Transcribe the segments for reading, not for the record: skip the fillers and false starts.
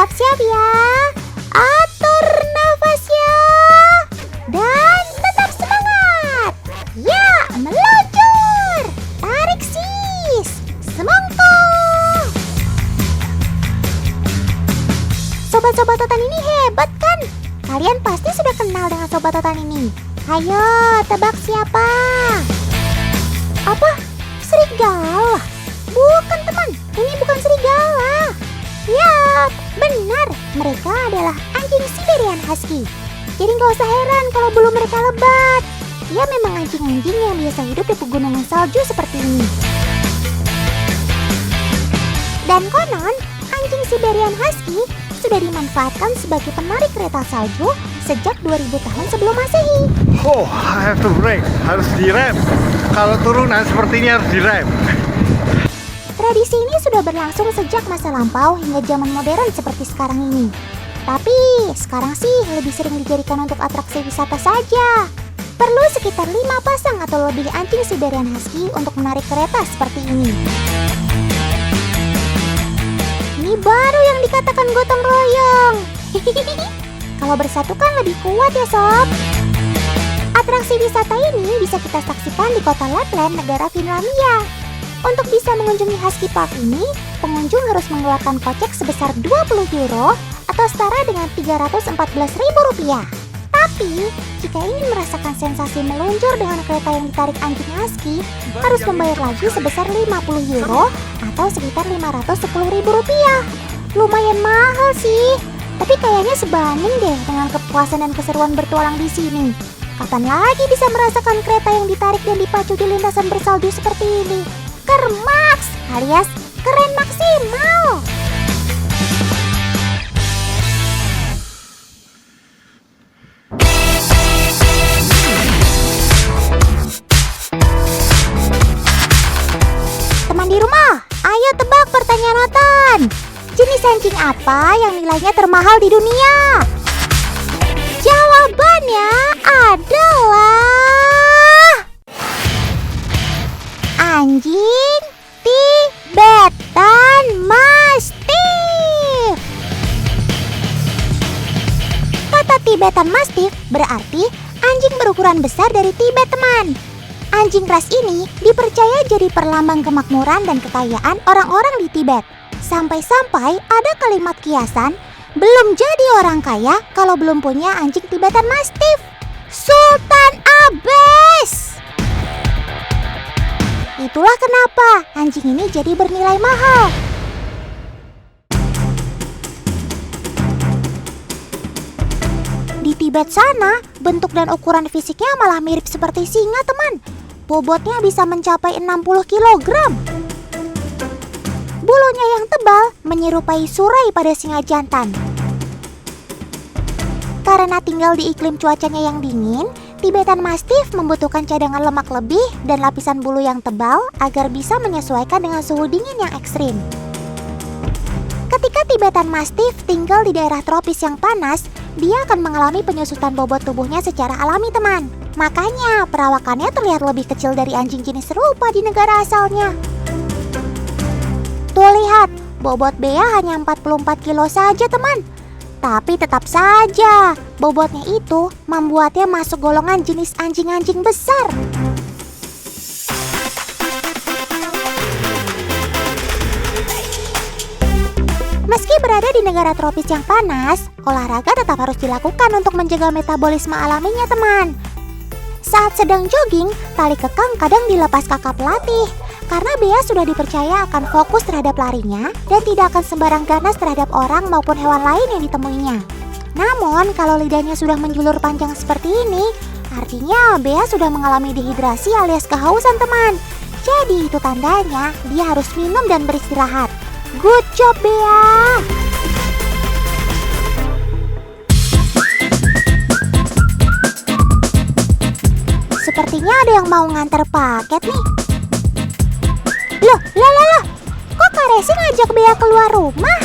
Siap-siap ya. Atur nafasnya. Dan tetap semangat. Ya, meluncur. Tarik sis. Semangko. Sobat-sobat Totan ini hebat kan? Kalian pasti sudah kenal dengan Sobat Totan ini. Ayo, tebak siapa? Apa? Serigala? Bukan teman, ini bukan serigala. Ya, benar, mereka adalah anjing Siberian Husky. Jadi gak usah heran kalau bulu mereka lebat. Ya memang anjing-anjing yang biasa hidup di pegunungan salju seperti ini. Dan konon, anjing Siberian Husky sudah dimanfaatkan sebagai penarik kereta salju sejak 2000 tahun sebelum Masehi. Oh, I have to brake. Harus direm. Kalau turunan seperti ini harus direm. Tradisi ini sudah berlangsung sejak masa lampau hingga zaman modern seperti sekarang ini. Tapi sekarang sih lebih sering dijadikan untuk atraksi wisata saja. Perlu sekitar 5 pasang atau lebih anjing Siberian Husky untuk menarik kereta seperti ini. Ini baru yang dikatakan gotong royong. Kalau bersatu kan lebih kuat ya sob. Atraksi wisata ini bisa kita saksikan di kota Lapland, negara Finlandia. Untuk bisa mengunjungi Husky Park ini, pengunjung harus mengeluarkan kocek sebesar 20 euro atau setara dengan Rp314.000. Tapi, jika ingin merasakan sensasi meluncur dengan kereta yang ditarik anjing Husky, harus membayar lagi sebesar 50 euro atau sekitar Rp510.000. Lumayan mahal sih, tapi kayaknya sebanding deh dengan kepuasan dan keseruan bertualang di sini. Kapan lagi bisa merasakan kereta yang ditarik dan dipacu di lintasan bersalju seperti ini? Kermaks alias keren maksimal. Teman di rumah, ayo tebak pertanyaan Notan. Jenis anjing apa yang nilainya termahal di dunia? Jawabannya adalah anjing Tibetan Mastiff. Kata Tibetan Mastiff berarti anjing berukuran besar dari Tibet, teman. Anjing ras ini dipercaya jadi perlambang kemakmuran dan kekayaan orang-orang di Tibet. Sampai-sampai ada kalimat kiasan, belum jadi orang kaya kalau belum punya anjing Tibetan Mastiff. Sultan Abes! Itulah kenapa anjing ini jadi bernilai mahal. Di Tibet sana, bentuk dan ukuran fisiknya malah mirip seperti singa, teman. Bobotnya bisa mencapai 60 kg. Bulunya yang tebal menyerupai surai pada singa jantan. Karena tinggal di iklim cuacanya yang dingin, Tibetan Mastiff membutuhkan cadangan lemak lebih dan lapisan bulu yang tebal agar bisa menyesuaikan dengan suhu dingin yang ekstrim. Ketika Tibetan Mastiff tinggal di daerah tropis yang panas, dia akan mengalami penyusutan bobot tubuhnya secara alami, teman. Makanya perawakannya terlihat lebih kecil dari anjing jenis serupa di negara asalnya. Tuh lihat, bobot Bea hanya 44 kilo saja, teman. Tapi tetap saja, bobotnya itu membuatnya masuk golongan jenis anjing-anjing besar. Meski berada di negara tropis yang panas, olahraga tetap harus dilakukan untuk menjaga metabolisme alaminya, teman. Saat sedang jogging, tali kekang kadang dilepas kakak pelatih. Karena Bea sudah dipercaya akan fokus terhadap larinya dan tidak akan sembarang ganas terhadap orang maupun hewan lain yang ditemuinya. Namun, kalau lidahnya sudah menjulur panjang seperti ini, artinya Bea sudah mengalami dehidrasi alias kehausan, teman. Jadi itu tandanya dia harus minum dan beristirahat. Good job, Bea! Sepertinya ada yang mau nganter paket nih. Loh, kok Kak Resi ngajak Bea keluar rumah?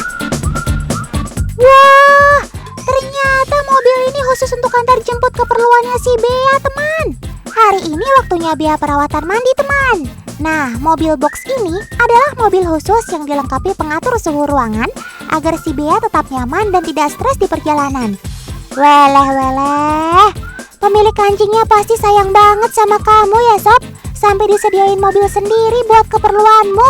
Wah, ternyata mobil ini khusus untuk antar jemput keperluannya si Bea, teman. Hari ini waktunya Bea perawatan mandi, teman. Nah, mobil box ini adalah mobil khusus yang dilengkapi pengatur suhu ruangan agar si Bea tetap nyaman dan tidak stres di perjalanan. Weleh, pemilik anjingnya pasti sayang banget sama kamu ya Sob, sampai disediain mobil sendiri buat keperluanmu.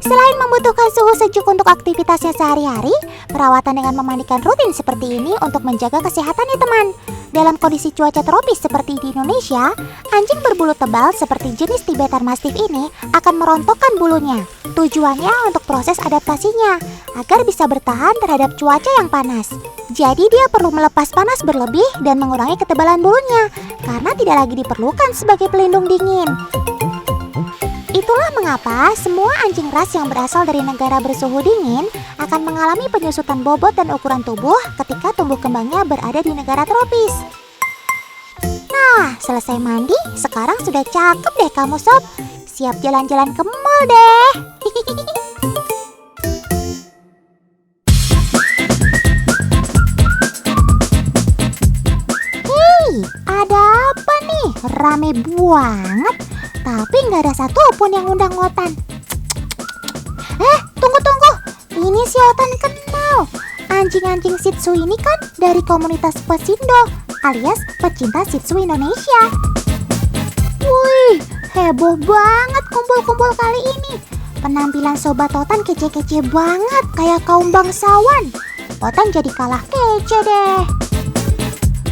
Selain membutuhkan suhu sejuk untuk aktivitasnya sehari-hari, perawatan dengan memandikan rutin seperti ini untuk menjaga kesehatannya teman. Dalam kondisi cuaca tropis seperti di Indonesia, anjing berbulu tebal seperti jenis Tibetan Mastiff ini akan merontokkan bulunya. Tujuannya untuk proses adaptasinya, agar bisa bertahan terhadap cuaca yang panas. Jadi dia perlu melepas panas berlebih dan mengurangi ketebalan bulunya, karena tidak lagi diperlukan sebagai pelindung dingin. Itulah mengapa semua anjing ras yang berasal dari negara bersuhu dingin akan mengalami penyusutan bobot dan ukuran tubuh ketika tumbuh kembangnya berada di negara tropis. Nah, selesai mandi, sekarang sudah cakep deh kamu Sob. Siap jalan-jalan ke mall deh. Hei, ada apa nih? Rame banget. Tapi nggak ada satupun yang undang Otan. Tunggu. Ini si Otan kenal. Anjing-anjing Shih Tzu ini kan dari komunitas Pesindo, alias pecinta Shih Tzu Indonesia. Wih, heboh banget kumpul-kumpul kali ini. Penampilan Sobat Otan kece-kece banget, kayak kaum bangsawan. Otan jadi kalah kece deh.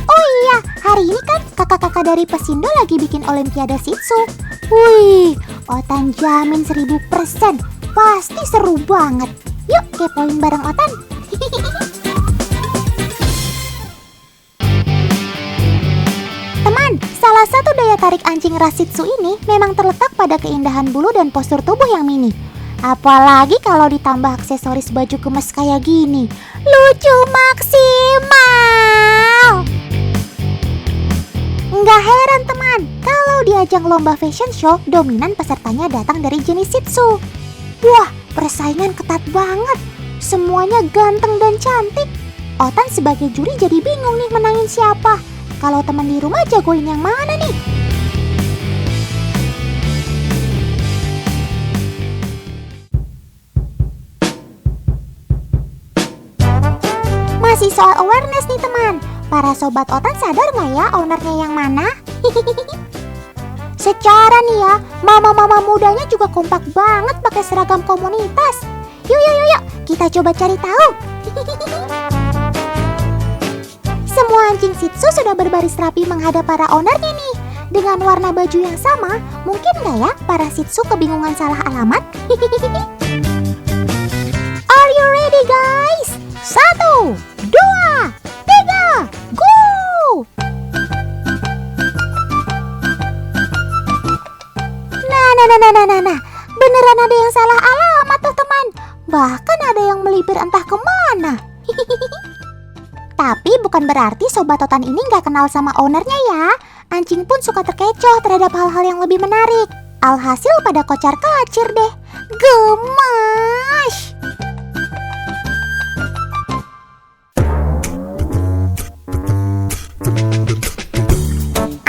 Oh iya, hari ini kan kakak-kakak dari Pesindo lagi bikin Olimpiade Shih Tzu. Wih, Otan jamin 1000%, pasti seru banget. Yuk kepoin bareng Otan. Teman, salah satu daya tarik anjing ras Shih Tzu ini memang terletak pada keindahan bulu dan postur tubuh yang mini. Apalagi kalau ditambah aksesoris baju gemes kayak gini. Lucu maksimal. Nggak heran teman, kalau di ajang lomba fashion show, dominan pesertanya datang dari jenis Shih Tzu. Wah, persaingan ketat banget. Semuanya ganteng dan cantik. Otan sebagai juri jadi bingung nih menangin siapa. Kalau teman di rumah jagoin yang mana nih? Masih soal awareness nih teman. Para sobat Otan sadar nggak ya ownernya yang mana? Secara nih ya, mama-mama mudanya juga kompak banget pakai seragam komunitas. Yuk, kita coba cari tahu. Semua anjing Shih Tzu sudah berbaris rapi menghadap para ownernya nih. Dengan warna baju yang sama, mungkin nggak ya para Shih Tzu kebingungan salah alamat? Are you ready guys? 1, 2, 3, go! Nah, beneran ada yang salah alamat tuh teman. Bahkan ada yang melipir entah kemana. Tapi bukan berarti Sobat Otan ini nggak kenal sama ownernya ya. Anjing pun suka terkecoh terhadap hal-hal yang lebih menarik. Alhasil pada kocar kacir deh. Gemas!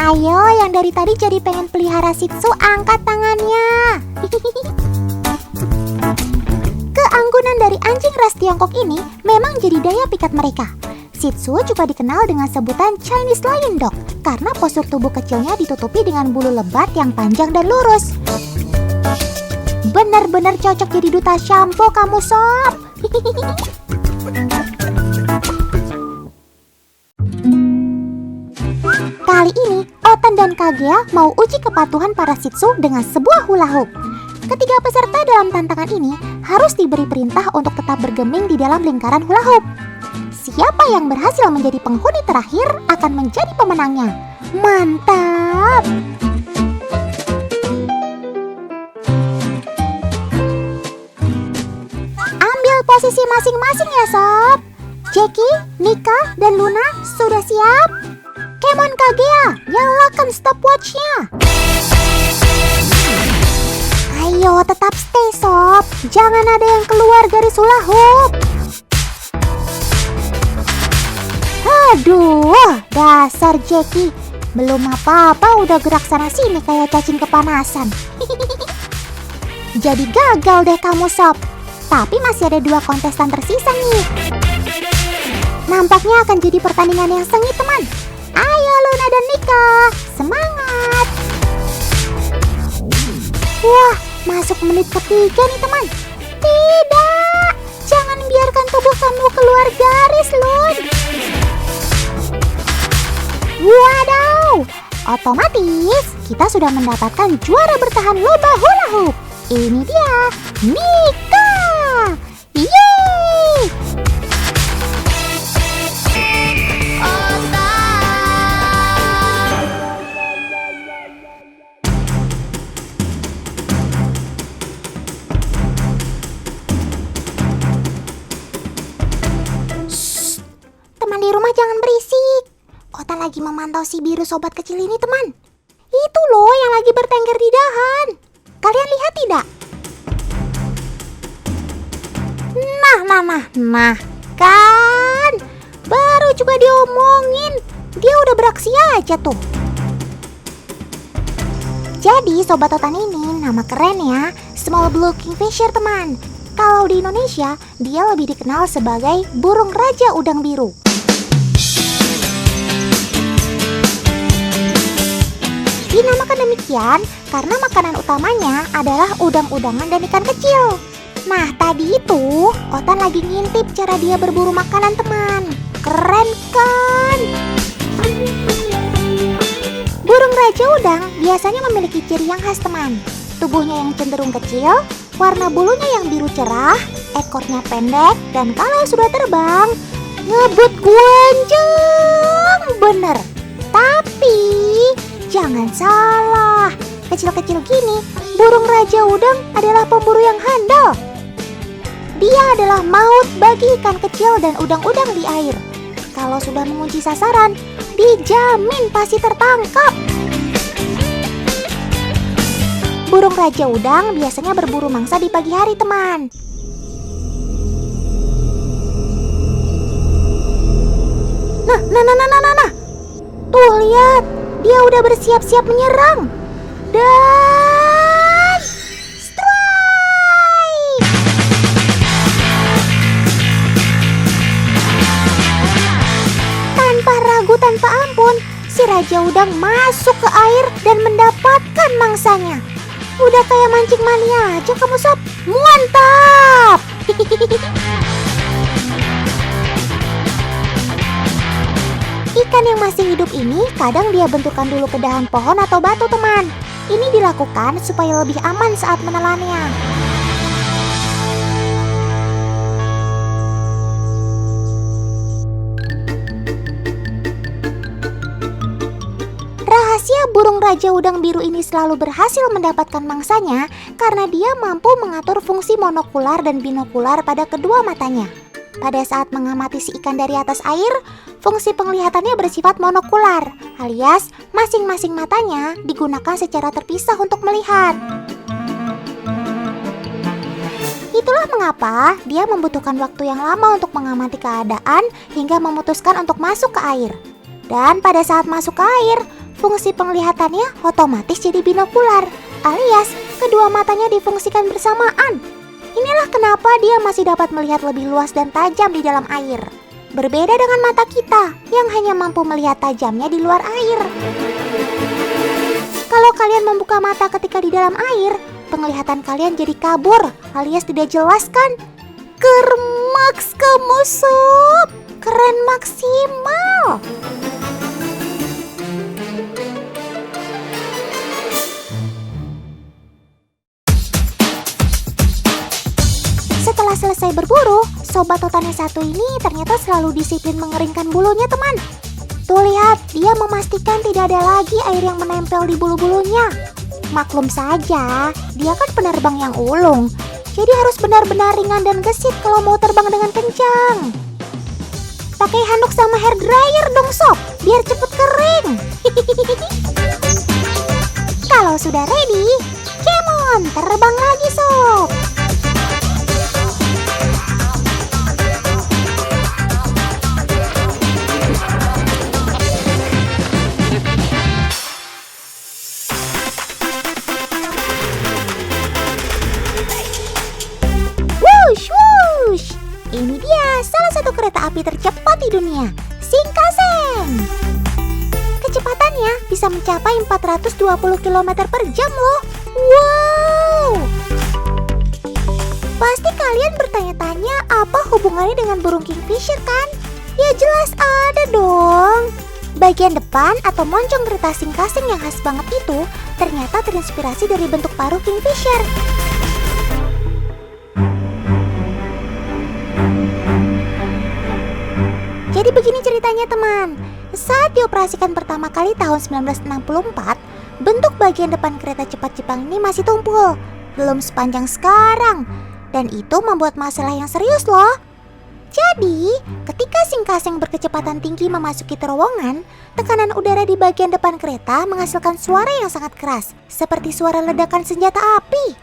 Ayo, yang dari tadi jadi pengen pelihara Shih Tzu, angkat tangannya. Keanggunan dari anjing ras Tiongkok ini memang jadi daya pikat mereka. Shih Tzu juga dikenal dengan sebutan Chinese Lion Dog karena postur tubuh kecilnya ditutupi dengan bulu lebat yang panjang dan lurus. Benar-benar cocok jadi duta shampoo kamu Sob. Kali ini, Otan dan Kagea mau uji kepatuhan para Shih Tzu dengan sebuah hula hoop. Ketiga peserta dalam tantangan ini harus diberi perintah untuk tetap bergeming di dalam lingkaran hula hoop. Siapa yang berhasil menjadi penghuni terakhir akan menjadi pemenangnya. Mantap! Ambil posisi masing-masing ya Sob. Jackie, Nika, dan Luna sudah siap? Come on Kagea, nyalakan stopwatch-nya. Ayo tetap stay Sob, jangan ada yang keluar garis hula hoop. Aduh, Dasar Jackie, belum apa-apa udah gerak sana-sini kayak cacing kepanasan. Jadi gagal deh kamu Sob. Tapi masih ada 2 kontestan tersisa nih. Nampaknya akan jadi pertandingan yang sengit teman. Ayo Luna dan Nika, semangat. Wah, masuk menit ketiga nih teman. Tidak, jangan biarkan tubuh kamu keluar garis Lun. Wadaw, otomatis kita sudah mendapatkan juara bertahan lomba hula hoop. Ini dia, Nika. Yeay! Teman di rumah jangan berisik. Otan lagi memantau si biru sobat kecil ini teman. Itu loh yang lagi bertengger di dahan. Kalian lihat tidak? Nah, kan baru juga diomongin, dia udah beraksi aja tuh. Jadi sobat Otan ini nama keren ya, Small Blue Kingfisher teman. Kalau di Indonesia, dia lebih dikenal sebagai burung raja udang biru. Dinamakan demikian karena makanan utamanya adalah udang-udangan dan ikan kecil. Nah, tadi itu Otan lagi ngintip cara dia berburu makanan teman. Keren kan? Burung raja udang biasanya memiliki ciri yang khas teman. Tubuhnya yang cenderung kecil, warna bulunya yang biru cerah, ekornya pendek, dan kalau sudah terbang, ngebut guanjang bener. Tapi jangan salah, kecil-kecil gini, burung raja udang adalah pemburu yang handal. Dia adalah maut bagi ikan kecil dan udang-udang di air. Kalau sudah mengunci sasaran, dijamin pasti tertangkap. Burung raja udang biasanya berburu mangsa di pagi hari teman. Nah. Tuh lihat, dia udah bersiap-siap menyerang. Dan strike! Tanpa ragu, tanpa ampun, si raja udang masuk ke air dan mendapatkan mangsanya. Udah kayak mancing mania aja kamu Sob. Mantap! Ikan yang masih hidup ini kadang dia benturkan dulu ke dahan pohon atau batu teman. Ini dilakukan supaya lebih aman saat menelannya. Rahasia burung raja udang biru ini selalu berhasil mendapatkan mangsanya karena dia mampu mengatur fungsi monokular dan binokular pada kedua matanya. Pada saat mengamati si ikan dari atas air, fungsi penglihatannya bersifat monokular, alias masing-masing matanya digunakan secara terpisah untuk melihat. Itulah mengapa dia membutuhkan waktu yang lama untuk mengamati keadaan hingga memutuskan untuk masuk ke air. Dan pada saat masuk ke air, fungsi penglihatannya otomatis jadi binokular, alias kedua matanya difungsikan bersamaan. Inilah kenapa dia masih dapat melihat lebih luas dan tajam di dalam air. Berbeda dengan mata kita yang hanya mampu melihat tajamnya di luar air. Kalau kalian membuka mata ketika di dalam air, penglihatan kalian jadi kabur alias tidak jelas kan? Kermaks kamu Sob, keren maksimal. Setelah selesai berburu, sobat Otan yang satu ini ternyata selalu disiplin mengeringkan bulunya teman. Tuh lihat, dia memastikan tidak ada lagi air yang menempel di bulu-bulunya. Maklum saja, dia kan penerbang yang ulung, jadi harus benar-benar ringan dan gesit kalau mau terbang dengan kencang. Pakai handuk sama hair dryer dong Sob, biar cepet kering. Kalau sudah ready, come on, terbang lagi Sob. Ini dia salah satu kereta api tercepat di dunia, Shinkansen. Kecepatannya bisa mencapai 420 km per jam loh. Wow! Pasti kalian bertanya-tanya apa hubungannya dengan burung kingfisher kan? Ya jelas ada dong. Bagian depan atau moncong kereta Shinkansen yang khas banget itu ternyata terinspirasi dari bentuk paruh kingfisher. Jadi begini ceritanya teman, saat dioperasikan pertama kali tahun 1964, bentuk bagian depan kereta cepat Jepang ini masih tumpul, belum sepanjang sekarang, dan itu membuat masalah yang serius loh. Jadi, ketika Shinkansen berkecepatan tinggi memasuki terowongan, tekanan udara di bagian depan kereta menghasilkan suara yang sangat keras, seperti suara ledakan senjata api.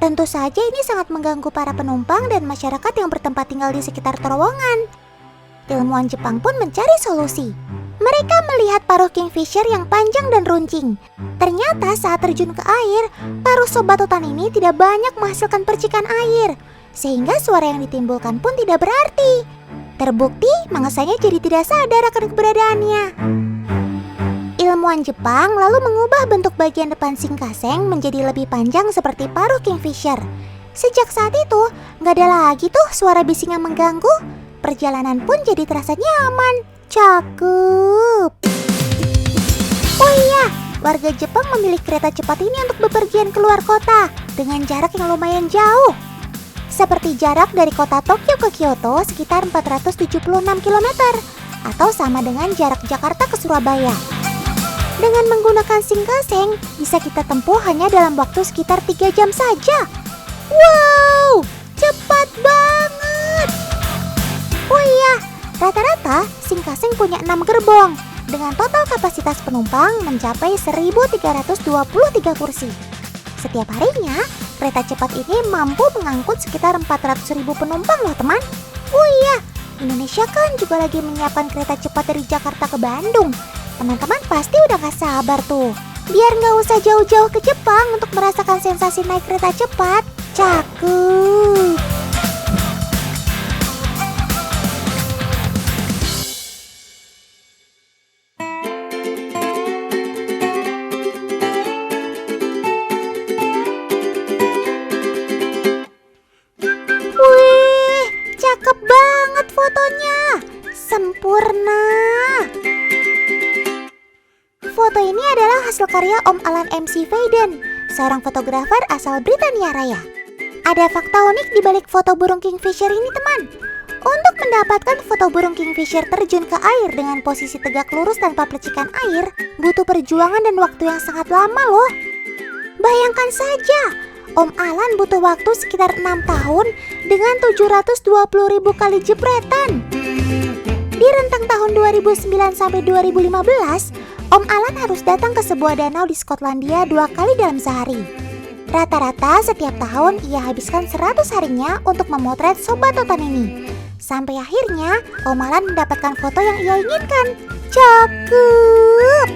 Tentu saja ini sangat mengganggu para penumpang dan masyarakat yang bertempat tinggal di sekitar terowongan. Ilmuwan Jepang pun mencari solusi. Mereka melihat paruh kingfisher yang panjang dan runcing. Ternyata saat terjun ke air, paruh sobat hutan ini tidak banyak menghasilkan percikan air, sehingga suara yang ditimbulkan pun tidak berarti. Terbukti, mangsanya jadi tidak sadar akan keberadaannya. Ilmuwan Jepang lalu mengubah bentuk bagian depan Shinkansen menjadi lebih panjang seperti paruh kingfisher. Sejak saat itu, nggak ada lagi tuh suara bising yang mengganggu. Perjalanan pun jadi terasa nyaman. Cakep. Oh iya, warga Jepang memilih kereta cepat ini untuk bepergian keluar kota dengan jarak yang lumayan jauh. Seperti jarak dari kota Tokyo ke Kyoto sekitar 476 km atau sama dengan jarak Jakarta ke Surabaya. Dengan menggunakan Shinkansen, bisa kita tempuh hanya dalam waktu sekitar 3 jam saja. Wow, cepat banget. Oh iya, rata-rata Shinkansen punya 6 gerbong dengan total kapasitas penumpang mencapai 1.323 kursi. Setiap harinya, kereta cepat ini mampu mengangkut sekitar 400.000 penumpang loh teman. Oh iya, Indonesia kan juga lagi menyiapkan kereta cepat dari Jakarta ke Bandung. Teman-teman pasti udah gak sabar tuh. Biar gak usah jauh-jauh ke Jepang untuk merasakan sensasi naik kereta cepat. Cakep. Cakep banget fotonya, sempurna. Foto ini adalah hasil karya Om Alan MC Faden, seorang fotografer asal Britania Raya. Ada fakta unik di balik foto burung kingfisher ini teman. Untuk mendapatkan foto burung kingfisher terjun ke air dengan posisi tegak lurus tanpa percikan air, butuh perjuangan dan waktu yang sangat lama loh. Bayangkan saja, Om Alan butuh waktu sekitar 6 tahun dengan 720.000 kali jepretan. Di rentang tahun 2009 sampai 2015, Om Alan harus datang ke sebuah danau di Skotlandia 2 kali dalam sehari. Rata-rata setiap tahun ia habiskan 100 harinya untuk memotret sobat hutan ini. Sampai akhirnya Om Alan mendapatkan foto yang ia inginkan. Cakep!